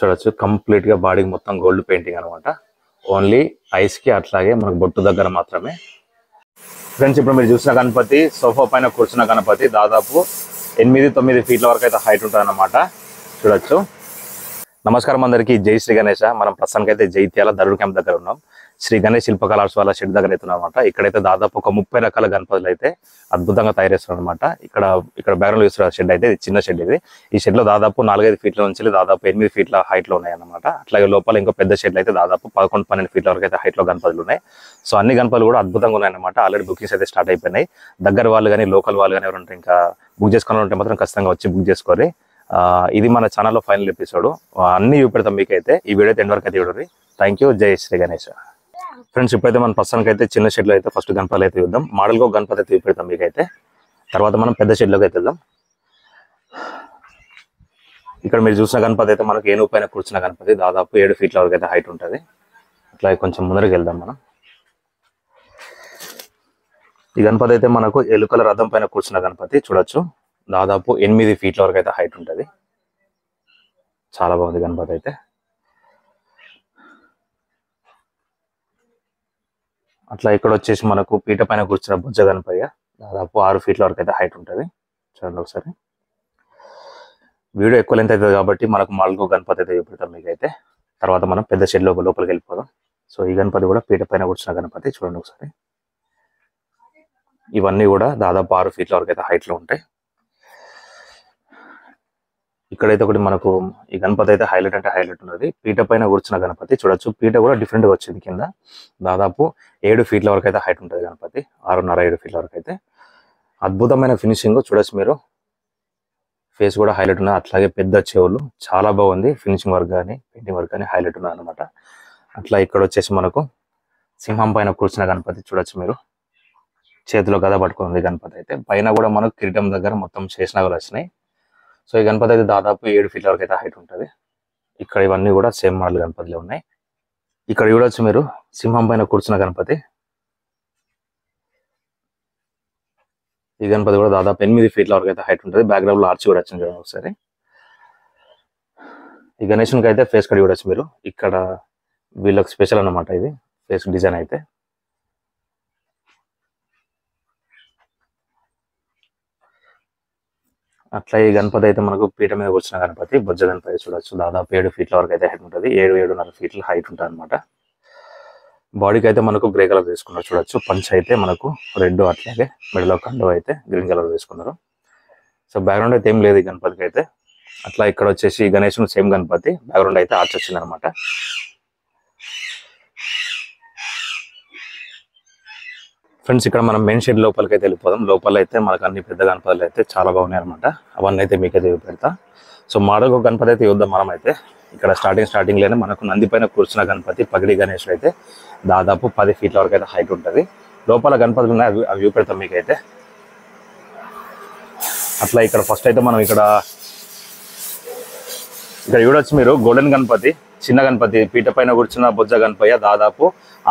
చూడొచ్చు కంప్లీట్ గా బాడీకి మొత్తం గోల్డ్ పెయింటింగ్ అనమాట. ఓన్లీ ఐస్ కి అట్లాగే మనకు బొట్టు దగ్గర మాత్రమే. ఫ్రెండ్స్ ఇప్పుడు మీరు చూసిన గణపతి సోఫా పైన కూర్చున్న గణపతి దాదాపు 8-9 ఫీట్ల వరకు అయితే హైట్ ఉంటుంది అన్నమాట. చూడొచ్చు. నమస్కారం అందరికీ, జై శ్రీ గణేష. మనం ప్రస్తుతానికి అయితే జైత్యాల దరుడు క్యాంప్ దగ్గర ఉన్నాం. శ్రీ గణేష్ శిల్పకళ ఆర్ట్స్ వాళ్ళ షెడ్ దగ్గర అవుతున్నాం అనమాట. ఇక్కడైతే దాదాపు ఒక 30 రకాల గణపతులు అయితే అద్భుతంగా తయారు చేస్తున్నారు అనమాట. ఇక్కడ బ్యాక్గ్రౌండ్ చూస్తున్న షెడ్ అయితే చిన్న షెడ్ ఇది. ఈ షెడ్ లో దాదాపు 4-5 ఫీట్ల నుంచి దాదాపు 8 ఫీట్ల హైట్ లో ఉన్నాయి అనమాట. అట్లాగే లోపల ఇంకో పెద్ద షెడ్ అయితే దాదాపు 11-12 ఫీట్ల వరకు అయితే హైట్ లో గణపతులు ఉన్నాయి. సో అన్ని గణపతులు కూడా అద్భుతంగా ఉన్నాయి అనమాట. ఆల్రెడీ బుకింగ్స్ అయితే స్టార్ట్ అయిపోయినాయి. దగ్గర వాళ్ళు కానీ లోకల్ వాళ్ళు కానీ ఎవరంటే ఇంకా బుక్ చేసుకోవాలంటే మాత్రం ఖచ్చితంగా వచ్చి బుక్ చేసుకోవాలి. ఇది మన ఛానల్లో ఫైనల్ ఎపిసోడ్. అన్ని చూపెడతాం మీకైతే. ఈ వీడియో అయితే ఎండ్ వరకు అయితే చూడండి. Thank you. జై శ్రీ గణేష్. ఫ్రెండ్స్ ఇప్పుడైతే మన ప్రస్తుతానికి అయితే చిన్న షెడ్లో అయితే ఫస్ట్ గణపతులు అయితే చూద్దాం. మోడల్గా గణపతి అయితే చూపెడతాం మీకైతే. తర్వాత మనం పెద్ద షెడ్లోకి అయితే వెళ్దాం. ఇక్కడ మీరు చూసిన గణపతి అయితే మనకు ఏనుగు పైన కూర్చున్న గణపతి దాదాపు 7 ఫీట్ల వరకు అయితే హైట్ ఉంటుంది. అట్లా కొంచెం ముందరికి వెళ్దాం మనం. ఈ గణపతి అయితే మనకు ఎలుకల రథం పైన కూర్చున్న గణపతి. చూడొచ్చు దాదాపు 8 ఫీట్ల వరకు అయితే హైట్ ఉంటుంది. చాలా బాగుంది గణపతి అయితే. అట్లా ఇక్కడ వచ్చేసి మనకు పీట పైన కూర్చున్న బుజ్జ గణపయ్య దాదాపు 6 ఫీట్ల వరకు అయితే హైట్ ఉంటుంది. చూడండి ఒకసారి. వీడియో ఎక్కువ లెంత్ అవుతుంది కాబట్టి మనకు మాల్గో గణపతి అయితే చూపెడతాం మీకైతే. తర్వాత మనం పెద్ద షెడ్ లోపలికి వెళ్ళిపోదాం. సో ఈ గణపతి కూడా పీట పైన కూర్చున్న గణపతి. చూడండి ఒకసారి. ఇవన్నీ కూడా దాదాపు 6 ఫీట్ల వరకు అయితే హైట్ లో ఉంటాయి. ఇక్కడైతే ఒకటి మనకు ఈ గణపతి అయితే హైలైట్ అంటే హైలైట్ ఉన్నది. పీట పైన కూర్చున్న గణపతి. చూడొచ్చు పీట కూడా డిఫరెంట్ గా వచ్చింది. కింద దాదాపు 7 ఫీట్ల వరకు అయితే హైట్ ఉంటుంది గణపతి. 6.5-7 ఫీట్ల వరకు అయితే అద్భుతమైన ఫినిషింగ్. చూడొచ్చు మీరు. ఫేస్ కూడా హైలైట్ ఉన్నది. అట్లాగే పెద్ద చెవులు. చాలా బాగుంది. ఫినిషింగ్ వర్క్ కానీ పెయింటింగ్ వర్క్ కానీ హైలైట్ ఉన్నది అనమాట. అట్లా ఇక్కడ వచ్చేసి మనకు సింహం పైన కూర్చున్న గణపతి. చూడొచ్చు మీరు. చేతిలో గద పట్టుకుంది గణపతి అయితే. పైన కూడా మనకు కిరీటం దగ్గర మొత్తం శేషనాగులు వచ్చినాయి. సో ఈ గణపతి అయితే దాదాపు 7 ఫీట్ల వరకు అయితే హైట్ ఉంటుంది. ఇక్కడ ఇవన్నీ కూడా సేమ్ మోడల్ గణపతిలో ఉన్నాయి. ఇక్కడ చూడొచ్చు మీరు సింహం పైన కూర్చున్న గణపతి. ఈ గణపతి కూడా దాదాపు 8 ఫీట్ల వరకు అయితే హైట్ ఉంటుంది. బ్యాక్గ్రౌండ్ లో ఆర్చ్ కూడా వచ్చింది చూడండి ఒకసారి. ఈ గణేశునికి అయితే ఫేస్ కట్ చూడొచ్చు మీరు. ఇక్కడ వీళ్ళకి స్పెషల్ అన్నమాట ఇది ఫేస్ డిజైన్ అయితే. అట్లా ఈ గణపతి అయితే మనకు పీట మీద కూర్చున్న గణపతి బొజ్జ గణపతి. చూడొచ్చు దాదాపు 7 ఫీట్ల వరకు అయితే హైట్ ఉంటుంది. 7-7.5 ఫీట్ల హైట్ ఉంటుంది అనమాట. బాడీకి అయితే మనకు గ్రే కలర్ తీసుకున్నారు. చూడొచ్చు పంచ్ అయితే మనకు రెడ్, అట్లాగే మెడలో కండు అయితే గ్రీన్ కలర్ తీసుకున్నారు. సో బ్యాక్గ్రౌండ్ అయితే ఏం లేదు ఈ గణపతికి అయితే. అట్లా ఇక్కడ వచ్చేసి గణేశుని సేమ్ గణపతి. బ్యాక్గ్రౌండ్ అయితే ఆర్చ్ వచ్చింది అనమాట. ఫ్రెండ్స్ ఇక్కడ మనం మెయిన్ షెడ్ లోపలికి అయితే వెళ్ళిపోదాం. లోపల అయితే మనకు అన్ని పెద్ద గణపతులు అయితే చాలా బాగున్నాయి అనమాట. అవన్నీ అయితే మీకైతే చూపెడతా. సో మరొక గణపతి అయితే చూద్దాం మనం అయితే. ఇక్కడ స్టార్టింగ్ లోనే మనకు నంది పైన కూర్చున్న గణపతి పగిడి గణేశుడు అయితే దాదాపు 10 ఫీట్ల వరకు అయితే హైట్ ఉంటుంది. లోపల గణపతులు ఉన్నాయి, అవి చూపెడతాం మీకైతే. అట్లా ఇక్కడ ఫస్ట్ అయితే మనం ఇక్కడ చూడొచ్చు మీరు గోల్డెన్ గణపతి, చిన్న గణపతి పీట పైన కూర్చున్న బొజ్జ గణపయ్య దాదాపు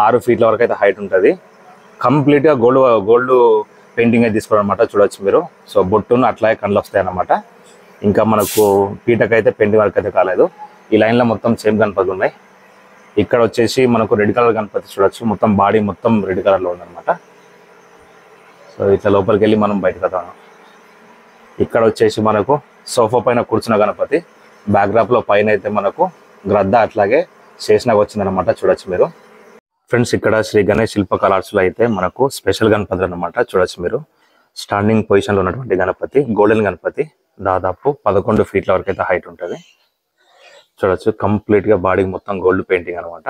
6 ఫీట్ల వరకు అయితే హైట్ ఉంటుంది. కంప్లీట్ గా గోల్డ్ పెయింటింగ్ అయితే తీసుకోవడం అనమాట. చూడొచ్చు మీరు. సో బొట్టును అట్లాగే కళ్ళు వస్తాయి అన్నమాట. ఇంకా మనకు పీటకైతే పెయింటింగ్ వర్క్ అయితే కాలేదు. ఈ లైన్ లో మొత్తం సేమ్ గణపతి ఉన్నాయి. ఇక్కడ వచ్చేసి మనకు రెడ్ కలర్ గణపతి. చూడొచ్చు మొత్తం బాడీ మొత్తం రెడ్ కలర్ లో ఉందన్నమాట. సో ఇట్లా లోపలికి వెళ్ళి మనం బయటకు వద్దాం. ఇక్కడ వచ్చేసి మనకు సోఫా పైన కూర్చున్న గణపతి. బ్యాక్డ్రాప్ లో పైన అయితే మనకు గ్రద్ద అట్లాగే శేషనాగ్ వచ్చిందనమాట. చూడొచ్చు మీరు. ఫ్రెండ్స్ ఇక్కడ శ్రీ గణేష్ శిల్పకళ ఆర్ట్స్ లో అయితే మనకు స్పెషల్ గణపతి అనమాట. చూడొచ్చు మీరు. స్టాండింగ్ పొజిషన్ లో ఉన్నటువంటి గణపతి గోల్డెన్ గణపతి. దాదాపు 11 ఫీట్ల వరకు అయితే హైట్ ఉంటుంది. చూడొచ్చు కంప్లీట్ గా బాడీకి మొత్తం గోల్డ్ పెయింటింగ్ అనమాట.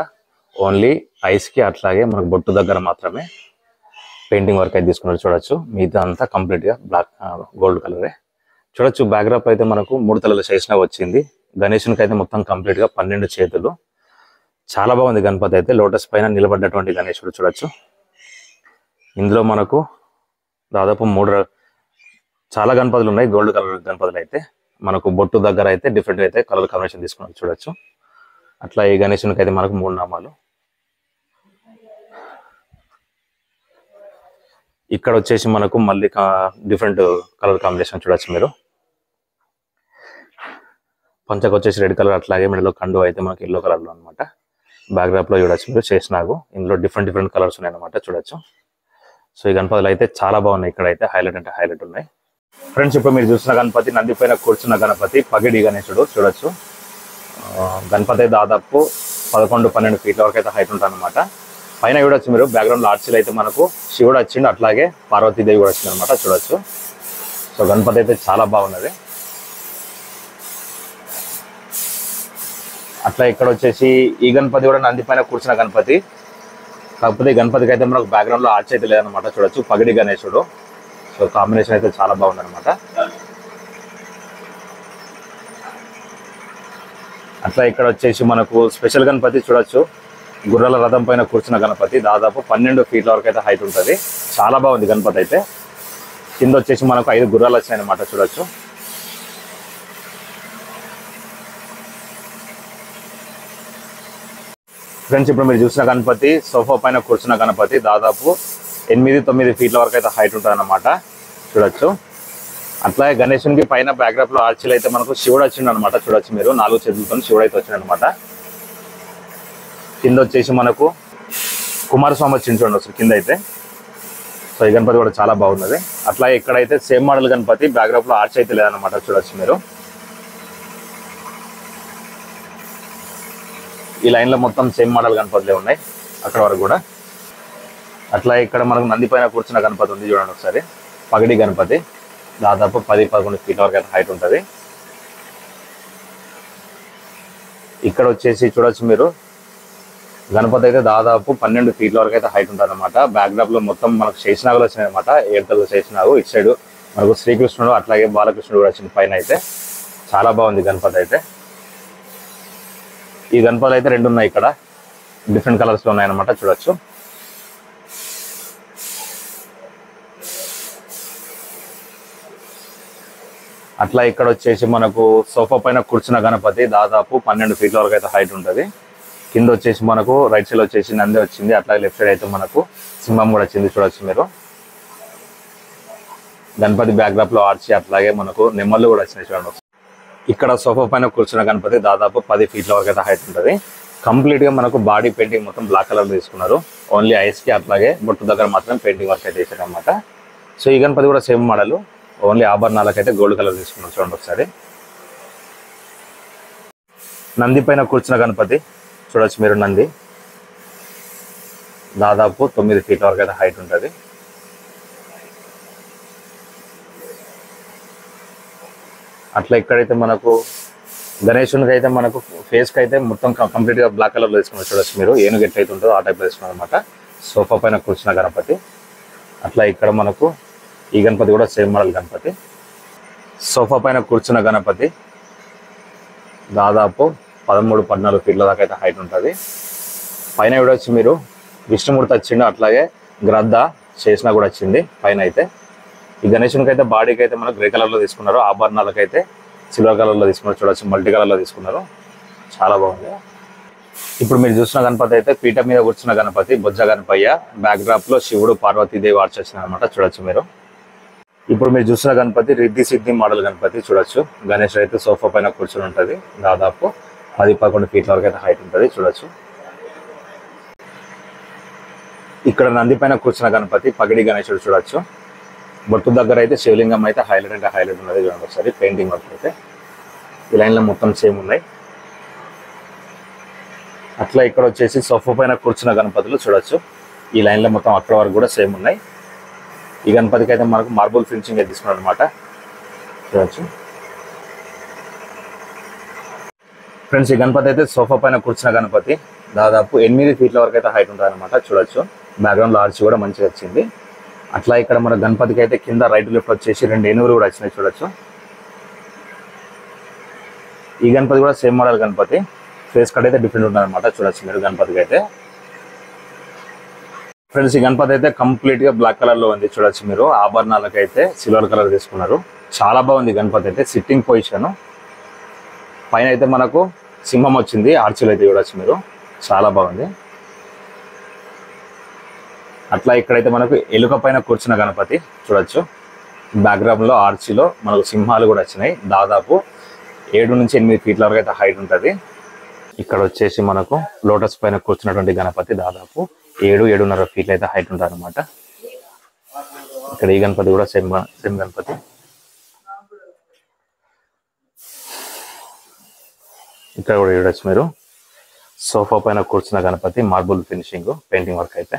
ఓన్లీ ఐస్ కి అట్లాగే మనకు బొట్టు దగ్గర మాత్రమే పెయింటింగ్ వర్క్ అయితే తీసుకున్నారు. చూడొచ్చు మిగతా అంతా కంప్లీట్ గా బ్లాక్ గోల్డ్ కలరే. చూడొచ్చు బ్యాక్డ్రాప్ అయితే మనకు 3 తలల శేషనాగ్ వచ్చింది. గణేశునికి అయితే మొత్తం కంప్లీట్ గా 12 చేతులు. చాలా బాగుంది గణపతి అయితే. లోటస్ పైన నిలబడ్డటువంటి గణేశుడు. చూడొచ్చు ఇందులో మనకు దాదాపు చాలా గణపతులు ఉన్నాయి. గోల్డ్ కలర్ గణపతులు అయితే మనకు బొట్టు దగ్గర అయితే డిఫరెంట్ అయితే కలర్ కాంబినేషన్ తీసుకున్నారు. చూడొచ్చు అట్లా ఈ గణేశునికి అయితే మనకు 3 నామాలు. ఇక్కడ వచ్చేసి మనకు మళ్ళీ డిఫరెంట్ కలర్ కాంబినేషన్. చూడొచ్చు మీరు. పంచకు వచ్చేసి రెడ్ కలర్, అట్లాగే మెడలో కండు అయితే మనకి ఎల్లో కలర్ లో అనమాట. బ్యాక్డ్రాప్ లో చూడొచ్చు మీరు చేసినాగు. ఇందులో డిఫరెంట్ కలర్స్ ఉన్నాయి అనమాట, చూడొచ్చు. సో ఈ గణపతులు అయితే చాలా బాగున్నాయి. ఇక్కడ అయితే హైలైట్ అంటే హైలైట్ ఉన్నాయి ఫ్రెండ్స్. ఇప్పుడు మీరు చూసిన గణపతి నంది పైన కూర్చున్న గణపతి పగిడి గణేశుడు, చూడొచ్చు. గణపతి దాదాపు 11-12 ఫీట్ల వరకు అయితే హైట్ ఉంటుంది అనమాట. పైన చూడొచ్చు మీరు బ్యాక్గ్రౌండ్ ఆర్చీలు అయితే మనకు శివుడు వచ్చిండు, అట్లాగే పార్వతీదేవి కూడా వచ్చింది అనమాట, చూడొచ్చు. సో గణపతి అయితే చాలా బాగున్నది. అట్లా ఇక్కడ వచ్చేసి ఈ గణపతి కూడా నంది పైన కూర్చున్న గణపతి. కాకపోతే ఈ గణపతికి అయితే మనకు బ్యాక్గ్రౌండ్ లో ఆర్చ్ అయితే లేదనమాట, చూడొచ్చు. పగిడి గణేశుడు. సో కాంబినేషన్ అయితే చాలా బాగుంది అనమాట. అట్లా ఇక్కడ వచ్చేసి మనకు స్పెషల్ గణపతి చూడొచ్చు. గుర్రాల రథం పైన కూర్చున్న గణపతి దాదాపు 12 ఫీట్ల వరకు అయితే హైట్ ఉంటుంది. చాలా బాగుంది గణపతి అయితే. కింద వచ్చేసి మనకు 5 గుర్రాలు వచ్చినాయి అనమాట, చూడొచ్చు. ఫ్రెండ్స్ ఇప్పుడు మీరు చూసిన గణపతి సోఫా పైన కూర్చున్న గణపతి దాదాపు 8-9 ఫీట్ల వరకు అయితే హైట్ ఉంటుంది అనమాట, చూడొచ్చు. అట్లాగే గణేశునికి పైన బ్యాక్డ్రాప్ లో ఆర్చీలు అయితే మనకు శివుడు వచ్చిండు అనమాట, చూడొచ్చు మీరు. 4 చేతులతో శివుడు అయితే వచ్చిండు అనమాట. కింద వచ్చేసి మనకు కుమారస్వామి వచ్చింది, చూడండి కింద అయితే. సో ఈ గణపతి కూడా చాలా బాగున్నది. అట్లాగే ఇక్కడైతే సేమ్ మోడల్ గణపతి, బ్యాక్డ్రాప్ లో ఆర్చ్ అయితే లేదనమాట, చూడొచ్చు మీరు. ఈ లైన్ లో మొత్తం సేమ్ మోడల్ గణపతులే ఉన్నాయి అక్కడ వరకు కూడా. అట్లా ఇక్కడ మనకు నంది పైన కూర్చున్న గణపతి ఉంది, చూడండి ఒకసారి. పగిడి గణపతి దాదాపు 10-11 ఫీట్ల వరకు అయితే హైట్ ఉంటుంది. ఇక్కడ వచ్చేసి చూడొచ్చు మీరు గణపతి అయితే దాదాపు 12 ఫీట్ల వరకు అయితే హైట్ ఉంటుంది అనమాట. బ్యాక్డ్రాప్ లో మొత్తం మనకు శేషనాగులు వచ్చినాయి అనమాట, 7 తల శేషనాగు. ఇటు సైడ్ మనకు శ్రీకృష్ణుడు అట్లాగే బాలకృష్ణుడు కూడా వచ్చింది పైన అయితే. చాలా బాగుంది గణపతి అయితే. ఈ గణపతులు అయితే 2 ఉన్నాయి ఇక్కడ, డిఫరెంట్ కలర్స్ లో ఉన్నాయన్నమాట, చూడొచ్చు. అట్లా ఇక్కడ వచ్చేసి మనకు సోఫా పైన కూర్చున్న గణపతి దాదాపు 12 ఫీట్ల వరకు అయితే హైట్ ఉంటుంది. కింద వచ్చేసి మనకు రైట్ సైడ్ వచ్చేసి నంది వచ్చింది, అట్లాగే లెఫ్ట్ సైడ్ అయితే మనకు సింహం కూడా వచ్చింది, చూడొచ్చు మీరు. గణపతి బ్యాక్డ్రాప్ లో ఆర్చి అట్లాగే మనకు నెమ్మలు కూడా వచ్చినాయి, చూడండి. ఇక్కడ సోఫా పైన కూర్చున్న గణపతి దాదాపు 10 ఫీట్ల వరకు అయితే హైట్ ఉంటుంది. కంప్లీట్ గా మనకు బాడీ పెయింటింగ్ మొత్తం బ్లాక్ కలర్ తీసుకున్నారు. ఓన్లీ ఐస్ కి అట్లాగే బొట్టు దగ్గర మాత్రం పెయింటింగ్ వర్క్ అయితే చేశారు అనమాట. సో ఈ గణపతి కూడా సేమ్ మోడల్, ఓన్లీ ఆభరణాలకైతే గోల్డ్ కలర్ తీసుకున్నారు, చూడండి ఒకసారి. నంది పైన కూర్చున్న గణపతి చూడొచ్చు మీరు. నంది దాదాపు 9 ఫీట్ల వరకు అయితే హైట్ ఉంటుంది. అట్లా ఇక్కడైతే మనకు గణేశునికి అయితే మనకు ఫేస్ కి అయితే మొత్తం కంప్లీట్ గా బ్లాక్ కలర్ లో తీసుకున్నారు, చూడొచ్చు మీరు. ఏనుగు ఎట్లయితే ఉంటుందో ఆ టైప్ లో తీసుకున్నారు అనమాట, సోఫా పైన కూర్చున్న గణపతి. అట్లా ఇక్కడ మనకు ఈ గణపతి కూడా సేమ్ మోడల్ గణపతి. సోఫా పైన కూర్చున్న గణపతి దాదాపు 13-14 ఫీట్ల దాకా అయితే హైట్ ఉంటుంది. పైన చూడొచ్చు మీరు విష్ణుమూర్తి వచ్చిండు, అట్లాగే గ్రద్ద చేసిన కూడా వచ్చింది పైన అయితే. ఈ గణేశునికి అయితే బాడీకి అయితే మనకు గ్రే కలర్ లో తీసుకున్నారు, ఆభరణాలకైతే సిల్వర్ కలర్ లో తీసుకున్నారు, చూడొచ్చు. మల్టీ కలర్ లో తీసుకున్నారు, చాలా బాగుంది. ఇప్పుడు మీరు చూసిన గణపతి అయితే పీఠ మీద కూర్చున్న గణపతి బొజ్జ గణపయ్య. బ్యాక్ డ్రాప్ లో శివుడు పార్వతీదేవి ఆర్చ్ వచ్చినాయి అనమాట, చూడొచ్చు మీరు. ఇప్పుడు మీరు చూసిన గణపతి రిద్ధి సిద్ధి మోడల్ గణపతి, చూడొచ్చు. గణేష్ అయితే సోఫా పైన కూర్చుని ఉంటుంది, దాదాపు 10-11 ఫీట్ల వరకు అయితే హైట్ ఉంటుంది, చూడొచ్చు. ఇక్కడ నంది పైన కూర్చున్న గణపతి పగిడి గణేశుడు, చూడొచ్చు. బొట్టు దగ్గర అయితే శివలింగం అయితే హైలైట్ అంటే హైలైట్ ఉన్నది, చూడండి ఒకసారి. పెయింటింగ్ వర్క్ అయితే ఈ లైన్ లో మొత్తం సేమ్ ఉన్నాయి. అట్లా ఇక్కడ వచ్చేసి సోఫా పైన కూర్చున్న గణపతులు, చూడొచ్చు. ఈ లైన్ లో మొత్తం అక్కడ వరకు కూడా సేమ్ ఉన్నాయి. ఈ గణపతికి అయితే మనకు మార్బుల్ ఫినిషింగ్ అయితే తీసుకున్నాడు అనమాట, చూడొచ్చు. ఫ్రెండ్స్ ఈ గణపతి అయితే సోఫా పైన కూర్చున్న గణపతి దాదాపు 8 ఫీట్ల వరకు అయితే హైట్ ఉంటుంది అనమాట, చూడొచ్చు. బ్యాక్గ్రౌండ్ లో ఆర్చ్ కూడా మంచిగా వచ్చింది. అట్లా ఇక్కడ మన గణపతికి అయితే కింద రైట్ లెఫ్ట్ వచ్చేసి 2 ఏనుగులు కూడా వచ్చినాయి, చూడొచ్చు. ఈ గణపతి కూడా same model Ganapati, face cut అయితే డిఫరెంట్ ఉంటుంది అనమాట, చూడొచ్చు మీరు గణపతికి అయితే. ఫ్రెండ్స్ ఈ గణపతి అయితే కంప్లీట్ గా బ్లాక్ కలర్ లో ఉంది, చూడొచ్చు మీరు. ఆభరణాలకైతే సిల్వర్ కలర్ తీసుకున్నారు, చాలా బాగుంది గణపతి అయితే. సిట్టింగ్ పొజిషన్ పైన అయితే మనకు సింహం వచ్చింది, ఆర్చీలు అయితే చూడొచ్చు మీరు, చాలా బాగుంది. అట్లా ఇక్కడైతే మనకు ఎలుక పైన కూర్చున్న గణపతి, చూడొచ్చు. బ్యాక్గ్రౌండ్ లో ఆర్చీలో మనకు సింహాలు కూడా వచ్చినాయి, దాదాపు 7 నుంచి 8 ఫీట్ల వరకు అయితే హైట్ ఉంటుంది. ఇక్కడ వచ్చేసి మనకు లోటస్ పైన కూర్చున్నటువంటి గణపతి దాదాపు 7-7.5 ఫీట్లు అయితే హైట్ ఉంటుంది అనమాట. ఇక్కడ ఈ గణపతి కూడా సేమ్ గణపతి. ఇక్కడ కూడా చూడొచ్చు మీరు, సోఫా పైన కూర్చున్న Ganapati, marble finishing, painting work అయితే.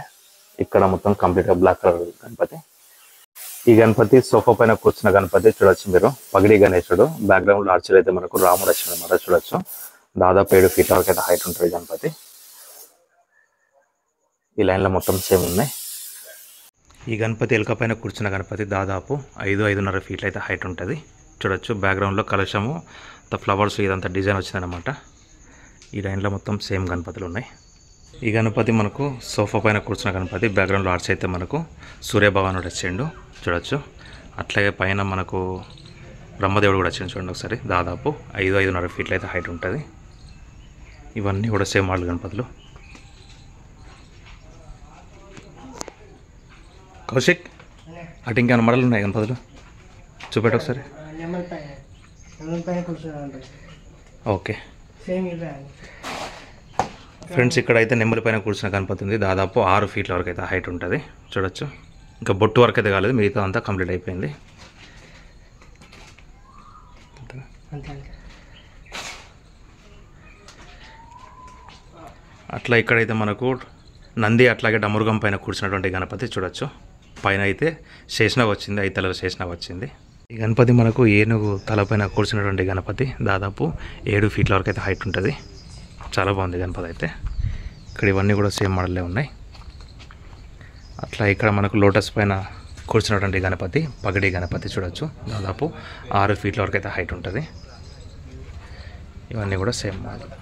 ఇక్కడ మొత్తం కంప్లీట్గా బ్లాక్ కలర్ గణపతి. ఈ గణపతి సోఫా పైన కూర్చున్న గణపతి చూడొచ్చు మీరు, పగిడి గణేశుడు. బ్యాక్గ్రౌండ్ ఆర్చర్ అయితే మనకు రాముడు వచ్చిన అనమాట. చూడొచ్చు దాదాపు 7 ఫీట్ల వరకు అయితే హైట్ ఉంటుంది గణపతి. ఈ లైన్లో మొత్తం సేమ్ ఉన్నాయి. ఈ గణపతి ఎలుక పైన కూర్చున్న గణపతి దాదాపు 5-5.5 ఫీట్లు అయితే హైట్ ఉంటుంది. చూడొచ్చు బ్యాక్గ్రౌండ్లో కలశము, ఫ్లవర్స్, ఇదంతా డిజైన్ వచ్చిందనమాట. ఈ లైన్లో మొత్తం సేమ్ గణపతులు ఉన్నాయి. ఈ గణపతి మనకు సోఫా పైన కూర్చున్న గణపతి. బ్యాక్గ్రౌండ్లో ఆర్చ్ అయితే మనకు సూర్యభగవానుడు వచ్చిండు చూడొచ్చు. అట్లాగే పైన మనకు బ్రహ్మదేవుడు కూడా వచ్చిండు చూడండి ఒకసారి. దాదాపు 5-5.5 ఫీట్లు అయితే హైట్ ఉంటుంది. ఇవన్నీ కూడా సేమ్ మోడల్ గణపతులు. కౌశిక్, అటు ఇంకా మోడల్ ఉన్నాయి గణపతులు, చూపెట్టు ఒకసారి. ఓకే ఫ్రెండ్స్, ఇక్కడ అయితే నెమ్మలి పైన కూర్చున్న గణపతి ఉంది. దాదాపు 6 ఫీట్ల వరకు అయితే హైట్ ఉంటుంది. చూడొచ్చు, ఇంకా బొట్టు వరకు అయితే కాలేదు, మిగతా అంతా కంప్లీట్ అయిపోయింది. అట్లా ఇక్కడైతే మనకు నంది, అట్లాగే డమరుగం పైన కూర్చున్నటువంటి గణపతి చూడొచ్చు. పైన అయితే శేషనాగ్ వచ్చింది, 5 తలల శేషనాగ్ వచ్చింది. ఈ గణపతి మనకు ఏనుగు తలపైన కూర్చున్నటువంటి గణపతి. దాదాపు 7 ఫీట్ల వరకు అయితే హైట్ ఉంటుంది. చాలా బాగుంది గణపతి అయితే. ఇక్కడ ఇవన్నీ కూడా సేమ్ మోడల్లే ఉన్నాయి. అట్లా ఇక్కడ మనకు లోటస్ పైన కూర్చున్నటువంటి గణపతి, పగడి గణపతి చూడొచ్చు. దాదాపు 6 ఫీట్ల వరకు అయితే హైట్ ఉంటుంది. ఇవన్నీ కూడా సేమ్ మోడల్.